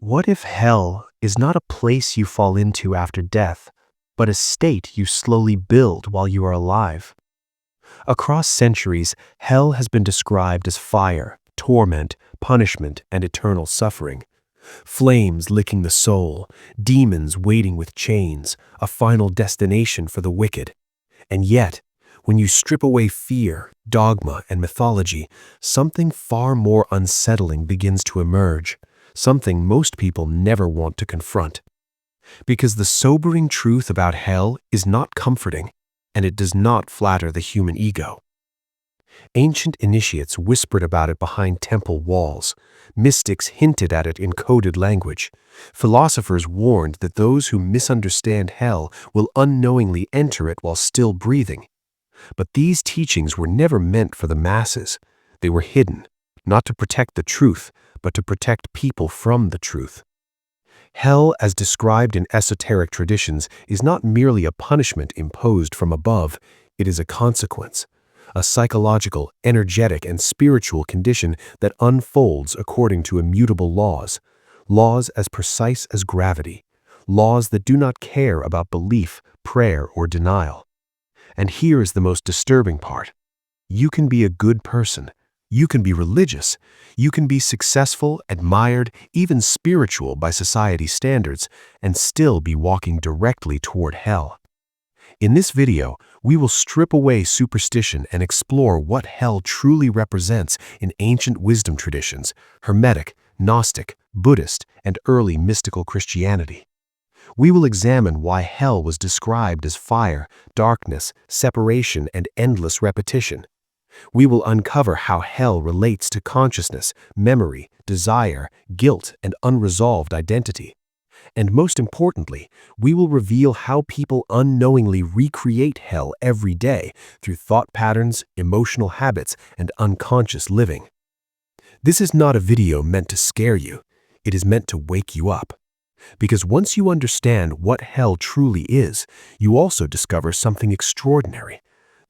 What if hell is not a place you fall into after death, but a state you slowly build while you are alive? Across centuries, hell has been described as fire, torment, punishment, and eternal suffering. Flames licking the soul, demons waiting with chains, a final destination for the wicked. And yet, when you strip away fear, dogma, and mythology, something far more unsettling begins to emerge, something most people never want to confront. Because the sobering truth about hell is not comforting, and it does not flatter the human ego. Ancient initiates whispered about it behind temple walls. Mystics hinted at it in coded language. Philosophers warned that those who misunderstand hell will unknowingly enter it while still breathing. But these teachings were never meant for the masses. They were hidden, not to protect the truth, but to protect people from the truth. Hell, as described in esoteric traditions, is not merely a punishment imposed from above. It is a consequence, a psychological, energetic, and spiritual condition that unfolds according to immutable laws, laws as precise as gravity, laws that do not care about belief, prayer, or denial. And here is the most disturbing part. You can be a good person. You can be religious. You can be successful, admired, even spiritual by society's standards, and still be walking directly toward hell. In this video, we will strip away superstition and explore what hell truly represents in ancient wisdom traditions, Hermetic, Gnostic, Buddhist, and early mystical Christianity. We will examine why hell was described as fire, darkness, separation, and endless repetition. We will uncover how hell relates to consciousness, memory, desire, guilt, and unresolved identity. And most importantly, we will reveal how people unknowingly recreate hell every day through thought patterns, emotional habits, and unconscious living. This is not a video meant to scare you. It is meant to wake you up. Because once you understand what hell truly is, you also discover something extraordinary.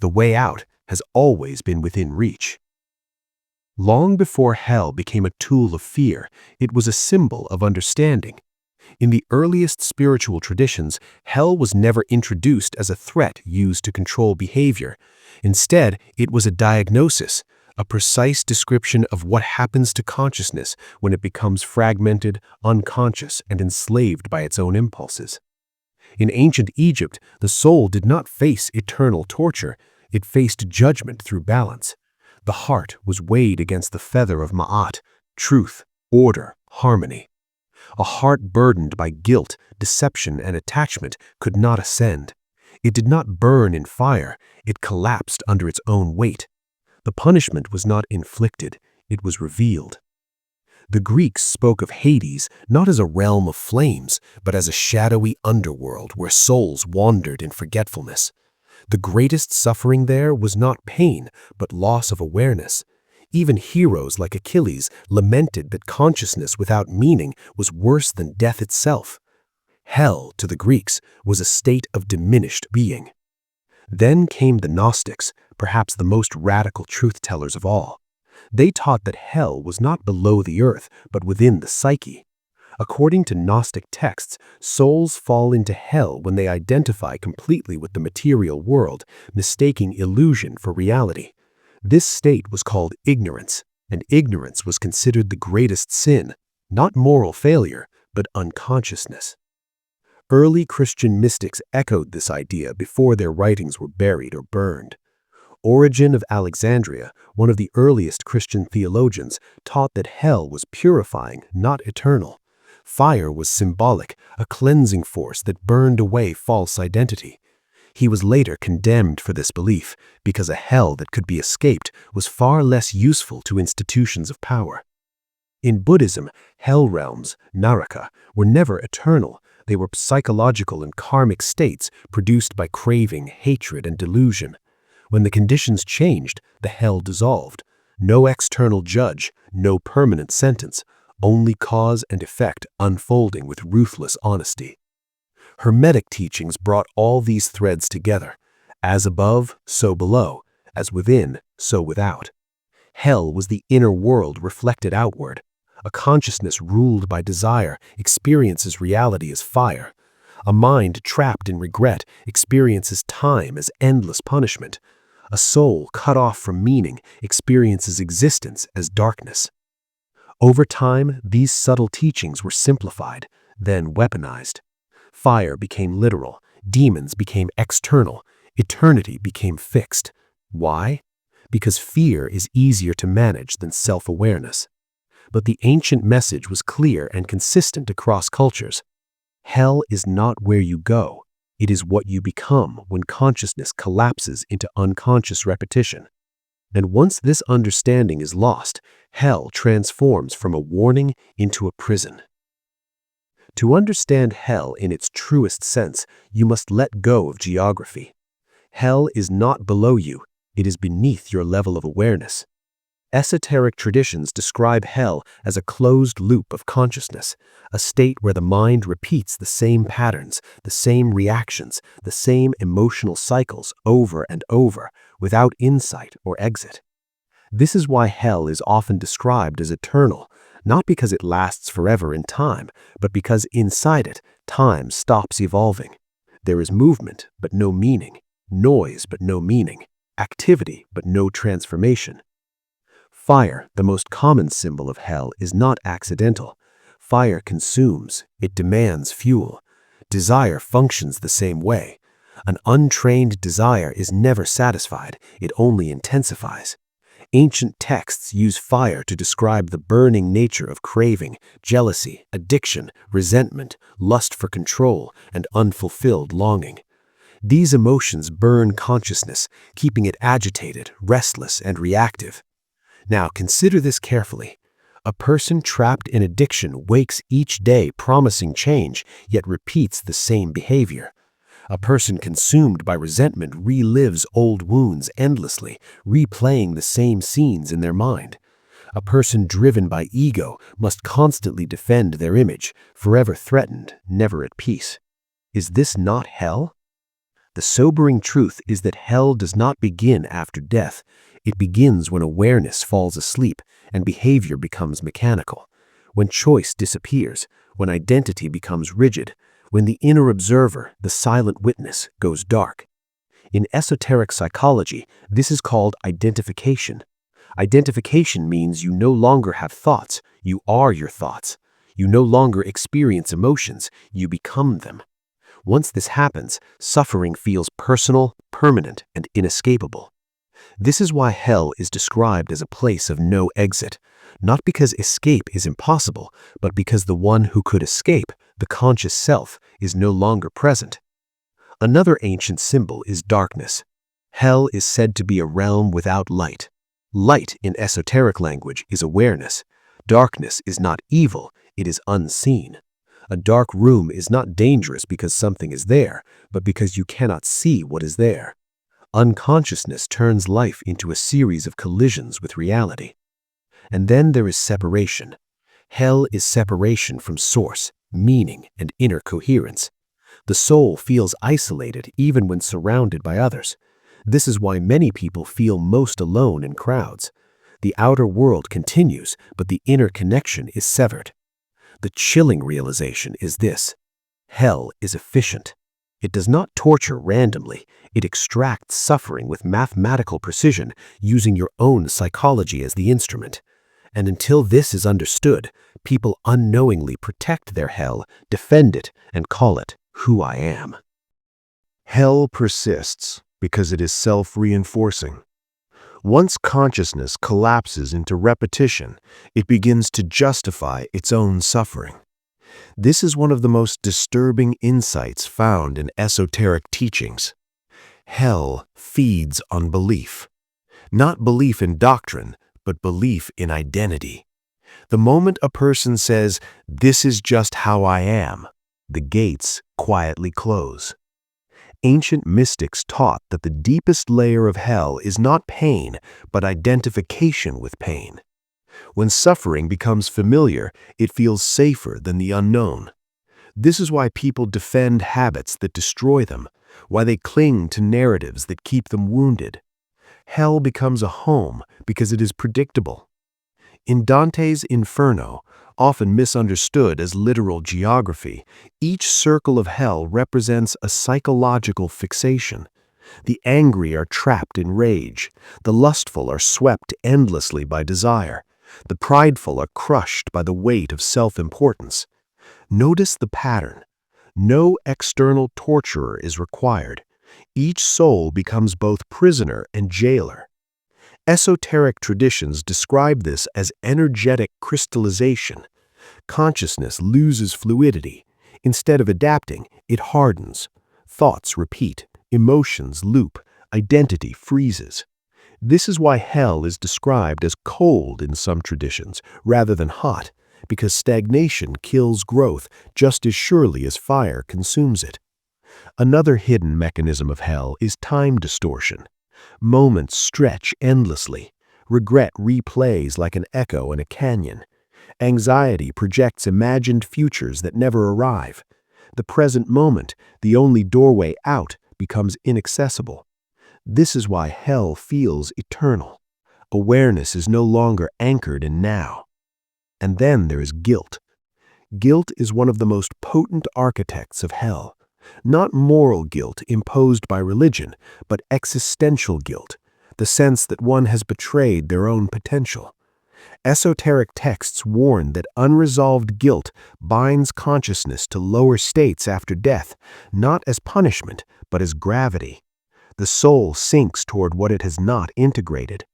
The way out has always been within reach. Long before hell became a tool of fear, it was a symbol of understanding. In the earliest spiritual traditions, hell was never introduced as a threat used to control behavior. Instead, it was a diagnosis, a precise description of what happens to consciousness when it becomes fragmented, unconscious, and enslaved by its own impulses. In ancient Egypt, the soul did not face eternal torture. It faced judgment through balance. The heart was weighed against the feather of Ma'at, truth, order, harmony. A heart burdened by guilt, deception, and attachment could not ascend. It did not burn in fire. It collapsed under its own weight. The punishment was not inflicted. It was revealed. The Greeks spoke of Hades not as a realm of flames, but as a shadowy underworld where souls wandered in forgetfulness. The greatest suffering there was not pain, but loss of awareness. Even heroes like Achilles lamented that consciousness without meaning was worse than death itself. Hell, to the Greeks, was a state of diminished being. Then came the Gnostics, perhaps the most radical truth-tellers of all. They taught that hell was not below the earth, but within the psyche. According to Gnostic texts, souls fall into hell when they identify completely with the material world, mistaking illusion for reality. This state was called ignorance, and ignorance was considered the greatest sin, not moral failure, but unconsciousness. Early Christian mystics echoed this idea before their writings were buried or burned. Origen of Alexandria, one of the earliest Christian theologians, taught that hell was purifying, not eternal. Fire was symbolic, a cleansing force that burned away false identity. He was later condemned for this belief, because a hell that could be escaped was far less useful to institutions of power. In Buddhism, hell realms, naraka, were never eternal. They were psychological and karmic states produced by craving, hatred, and delusion. When the conditions changed, the hell dissolved. No external judge, no permanent sentence, only cause and effect unfolding with ruthless honesty. Hermetic teachings brought all these threads together. As above, so below. As within, so without. Hell was the inner world reflected outward. A consciousness ruled by desire experiences reality as fire. A mind trapped in regret experiences time as endless punishment. A soul cut off from meaning experiences existence as darkness. Over time, these subtle teachings were simplified, then weaponized. Fire became literal, demons became external, eternity became fixed. Why? Because fear is easier to manage than self-awareness. But the ancient message was clear and consistent across cultures. Hell is not where you go. It is what you become when consciousness collapses into unconscious repetition. And once this understanding is lost, hell transforms from a warning into a prison. To understand hell in its truest sense, you must let go of geography. Hell is not below you, it is beneath your level of awareness. Esoteric traditions describe hell as a closed loop of consciousness, a state where the mind repeats the same patterns, the same reactions, the same emotional cycles over and over, without insight or exit. This is why hell is often described as eternal, not because it lasts forever in time, but because inside it, time stops evolving. There is movement, but no meaning, noise, but no meaning, activity, but no transformation. Fire, the most common symbol of hell, is not accidental. Fire consumes, it demands fuel. Desire functions the same way. An untrained desire is never satisfied, it only intensifies. Ancient texts use fire to describe the burning nature of craving, jealousy, addiction, resentment, lust for control, and unfulfilled longing. These emotions burn consciousness, keeping it agitated, restless, and reactive. Now consider this carefully. A person trapped in addiction wakes each day promising change, yet repeats the same behavior. A person consumed by resentment relives old wounds endlessly, replaying the same scenes in their mind. A person driven by ego must constantly defend their image, forever threatened, never at peace. Is this not hell? The sobering truth is that hell does not begin after death. It begins when awareness falls asleep and behavior becomes mechanical, when choice disappears, when identity becomes rigid, when the inner observer, the silent witness, goes dark. In esoteric psychology, this is called identification. Identification means you no longer have thoughts, you are your thoughts. You no longer experience emotions, you become them. Once this happens, suffering feels personal, permanent, and inescapable. This is why hell is described as a place of no exit, not because escape is impossible, but because the one who could escape, the conscious self, is no longer present. Another ancient symbol is darkness. Hell is said to be a realm without light. Light, in esoteric language, is awareness. Darkness is not evil, it is unseen. A dark room is not dangerous because something is there, but because you cannot see what is there. Unconsciousness turns life into a series of collisions with reality. And then there is separation. Hell is separation from source, meaning, and inner coherence. The soul feels isolated even when surrounded by others. This is why many people feel most alone in crowds. The outer world continues, but the inner connection is severed. The chilling realization is this: hell is efficient. It does not torture randomly. It extracts suffering with mathematical precision, using your own psychology as the instrument. And until this is understood, people unknowingly protect their hell, defend it, and call it who I am. Hell persists because it is self-reinforcing. Once consciousness collapses into repetition, it begins to justify its own suffering. This is one of the most disturbing insights found in esoteric teachings. Hell feeds on belief. Not belief in doctrine, but belief in identity. The moment a person says, "This is just how I am," the gates quietly close. Ancient mystics taught that the deepest layer of hell is not pain, but identification with pain. When suffering becomes familiar, it feels safer than the unknown. This is why people defend habits that destroy them, why they cling to narratives that keep them wounded. Hell becomes a home because it is predictable. In Dante's Inferno, often misunderstood as literal geography, each circle of hell represents a psychological fixation. The angry are trapped in rage. The lustful are swept endlessly by desire. The prideful are crushed by the weight of self-importance. Notice the pattern. No external torturer is required. Each soul becomes both prisoner and jailer. Esoteric traditions describe this as energetic crystallization. Consciousness loses fluidity. Instead of adapting, it hardens. Thoughts repeat, emotions loop, identity freezes. This is why hell is described as cold in some traditions rather than hot, because stagnation kills growth just as surely as fire consumes it. Another hidden mechanism of hell is time distortion. Moments stretch endlessly. Regret replays like an echo in a canyon. Anxiety projects imagined futures that never arrive. The present moment, the only doorway out, becomes inaccessible. This is why hell feels eternal. Awareness is no longer anchored in now. And then there is guilt. Guilt is one of the most potent architects of hell. Not moral guilt imposed by religion, but existential guilt, the sense that one has betrayed their own potential. Esoteric texts warn that unresolved guilt binds consciousness to lower states after death, not as punishment, but as gravity. The soul sinks toward what it has not integrated.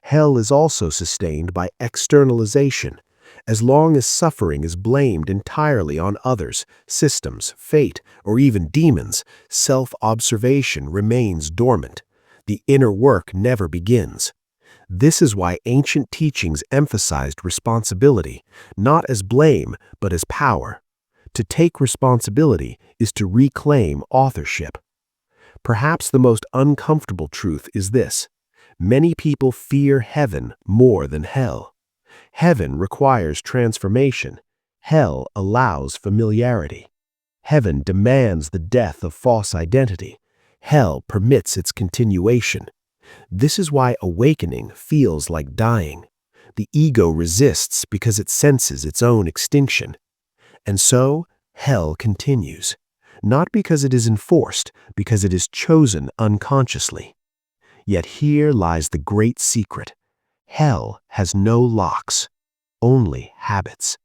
Hell is also sustained by externalization. As long as suffering is blamed entirely on others, systems, fate, or even demons, self-observation remains dormant. The inner work never begins. This is why ancient teachings emphasized responsibility, not as blame, but as power. To take responsibility is to reclaim authorship. Perhaps the most uncomfortable truth is this: many people fear heaven more than hell. Heaven requires transformation. Hell allows familiarity. Heaven demands the death of false identity. Hell permits its continuation. This is why awakening feels like dying. The ego resists because it senses its own extinction. And so, hell continues. Not because it is enforced, because it is chosen unconsciously. Yet here lies the great secret. Hell has no locks, only habits.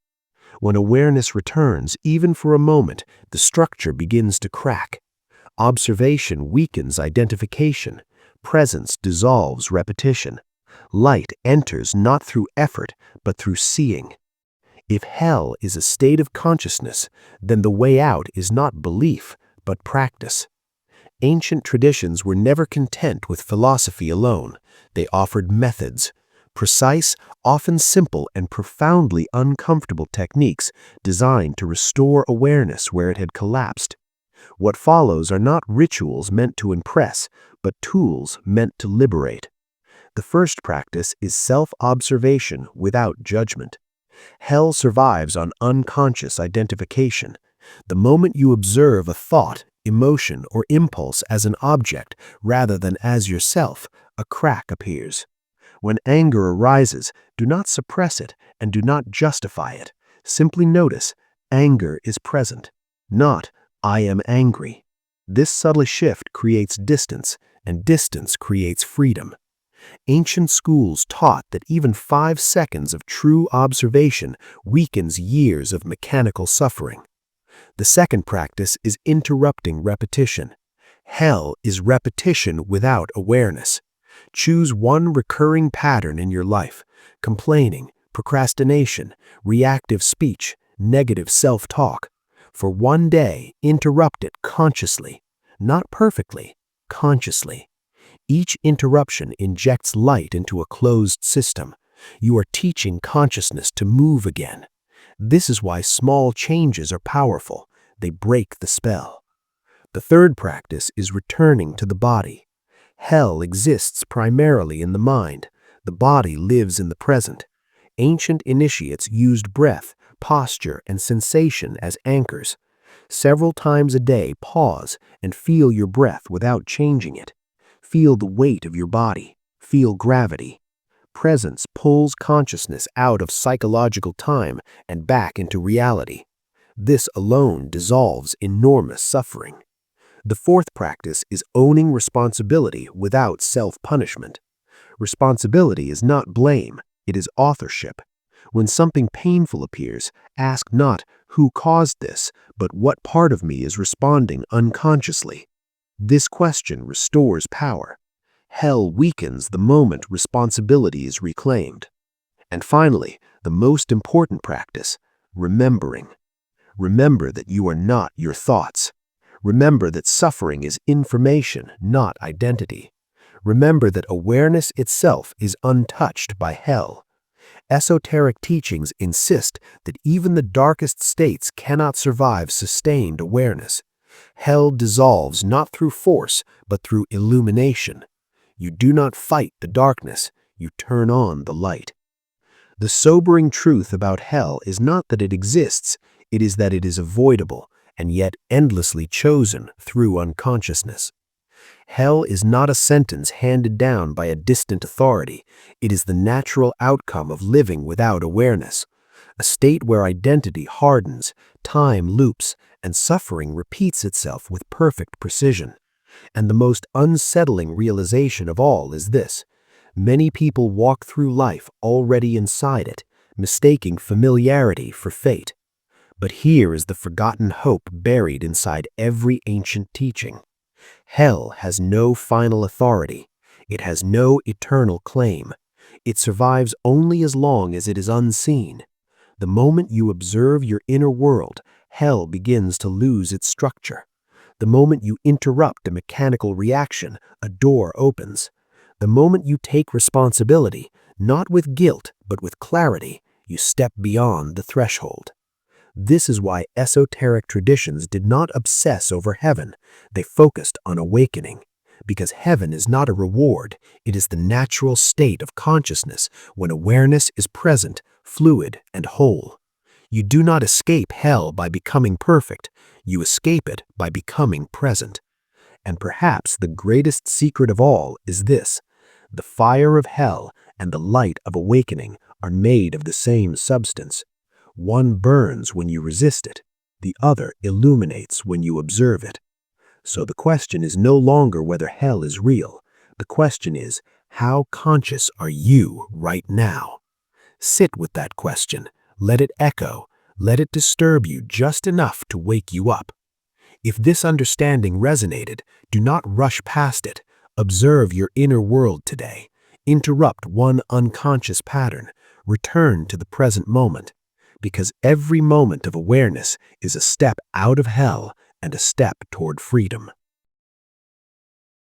When awareness returns, even for a moment, the structure begins to crack. Observation weakens identification. Presence dissolves repetition. Light enters not through effort, but through seeing. If hell is a state of consciousness, then the way out is not belief, but practice. Ancient traditions were never content with philosophy alone. They offered methods. Precise, often simple, and profoundly uncomfortable techniques designed to restore awareness where it had collapsed. What follows are not rituals meant to impress, but tools meant to liberate. The first practice is self-observation without judgment. Hell survives on unconscious identification. The moment you observe a thought, emotion, or impulse as an object rather than as yourself, a crack appears. When anger arises, do not suppress it and do not justify it. Simply notice, anger is present, not I am angry. This subtle shift creates distance, and distance creates freedom. Ancient schools taught that even 5 seconds of true observation weakens years of mechanical suffering. The second practice is interrupting repetition. Hell is repetition without awareness. Choose one recurring pattern in your life: complaining, procrastination, reactive speech, negative self-talk. For one day, interrupt it consciously, not perfectly, consciously. Each interruption injects light into a closed system. You are teaching consciousness to move again. This is why small changes are powerful. They break the spell. The third practice is returning to the body. Hell exists primarily in the mind. The body lives in the present. Ancient initiates used breath, posture, and sensation as anchors. Several times a day, pause and feel your breath without changing it. Feel the weight of your body. Feel gravity. presence pulls consciousness out of psychological time and back into reality. This alone dissolves enormous suffering. The fourth practice is owning responsibility without self-punishment. Responsibility is not blame, it is authorship. When something painful appears, ask not who caused this, but what part of me is responding unconsciously. This question restores power. Hell weakens the moment responsibility is reclaimed. And finally, the most important practice, remembering. Remember that you are not your thoughts. Remember that suffering is information, not identity. Remember that awareness itself is untouched by hell. Esoteric teachings insist that even the darkest states cannot survive sustained awareness. Hell dissolves not through force, but through illumination. You do not fight the darkness, you turn on the light. The sobering truth about hell is not that it exists, it is that it is avoidable, and yet endlessly chosen through unconsciousness. Hell is not a sentence handed down by a distant authority. It is the natural outcome of living without awareness, a state where identity hardens, time loops, and suffering repeats itself with perfect precision. And the most unsettling realization of all is this: many people walk through life already inside it, mistaking familiarity for fate. But here is the forgotten hope buried inside every ancient teaching. Hell has no final authority. It has no eternal claim. It survives only as long as it is unseen. The moment you observe your inner world, hell begins to lose its structure. The moment you interrupt a mechanical reaction, a door opens. The moment you take responsibility, not with guilt, but with clarity, you step beyond the threshold. This is why esoteric traditions did not obsess over heaven. They focused on awakening. Because heaven is not a reward, it is the natural state of consciousness when awareness is present, fluid, and whole. You do not escape hell by becoming perfect. You escape it by becoming present. And perhaps the greatest secret of all is this: the fire of hell and the light of awakening are made of the same substance. One burns when you resist it. The other illuminates when you observe it. So the question is no longer whether hell is real. The question is, how conscious are you right now? Sit with that question. Let it echo. Let it disturb you just enough to wake you up. If this understanding resonated, do not rush past it. Observe your inner world today. Interrupt one unconscious pattern. Return to the present moment. Because every moment of awareness is a step out of hell and a step toward freedom.